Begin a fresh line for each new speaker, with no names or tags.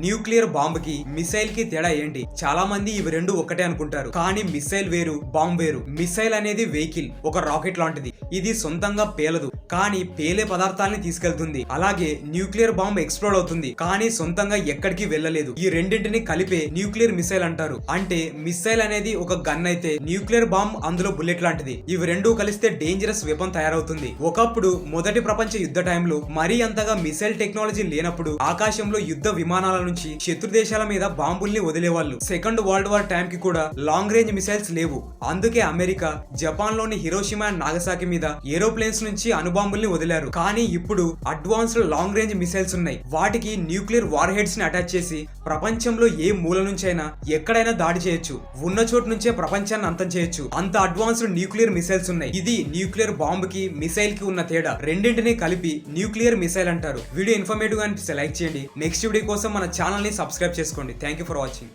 Nuclear bomb కి missile కి తేడా ఏంటి? చాలా మంది ఇవి రెండు ఒకటే అనుకుంటారు, కానీ మిసైల్ వేరు, బాంబ్ వేరు. మిసైల్ అనేది వెహికల్, ఒక రాకెట్ లాంటిది. ఇది సొంతంగా పేలదు, కానీ పేలే పదార్థాలని తీసుకెళ్తుంది. అలాగే న్యూక్లియర్ బాంబ్ ఎక్స్ప్లోడ్ అవుతుంది, కానీ సొంతంగా ఎక్కడికి వెళ్ళలేదు. ఈ రెండింటిని కలిపే న్యూక్లియర్ మిసైల్ అంటారు. అంటే మిసైల్ అనేది ఒక గన్ అయితే న్యూక్లియర్ బాంబ్ అందులో బుల్లెట్ లాంటిది. ఇవి రెండు కలిస్తే డేంజరస్ వెపన్ తయారవుతుంది. ఒకప్పుడు మొదటి ప్రపంచ యుద్ధ టైంలో మరీ అంతగా మిసైల్ టెక్నాలజీ లేనప్పుడు ఆకాశంలో యుద్ధ విమానాల నుంచి శత్రు దేశాల మీద బాంబుల్ని వదిలేవాళ్ళు. సెకండ్ వరల్డ్ వార్ టైం కి కూడా లాంగ్ రేంజ్ మిసైల్స్ లేవు. అందుకే అమెరికా జపాన్ లోని హిరోషిమా అండ్ నాగసాకి మీద ఏరోప్లేన్స్ నుంచి అణుబాంబుల్ని వదిలారు. కానీ ఇప్పుడు అడ్వాన్స్డ్ లాంగ్ రేంజ్ మిసైల్స్ ఉన్నాయి. వాటికి న్యూక్లియర్ వార్ హెడ్స్ ని అటాచ్ చేసి ప్రపంచంలో ఏ మూల నుంచైనా ఎక్కడైనా దాడి చేయొచ్చు. ఉన్న చోటు నుంచే ప్రపంచాన్ని అంతం చేయొచ్చు. అంత అడ్వాన్స్డ్ న్యూక్లియర్ మిసైల్స్ ఉన్నాయి. ఇది న్యూక్లియర్ బాంబ్ కి మిసైల్ కి ఉన్న తేడా. రెండింటిని కలిపి న్యూక్లియర్ మిసైల్ అంటారు. వీడియో ఇన్ఫర్మేటివ్ గా అనిపిస్తే లైక్ చేయండి. నెక్స్ట్ వీడియో కోసం మన ఛానల్ ని సబ్స్క్రైబ్ చేసుకోండి. Thank you for watching.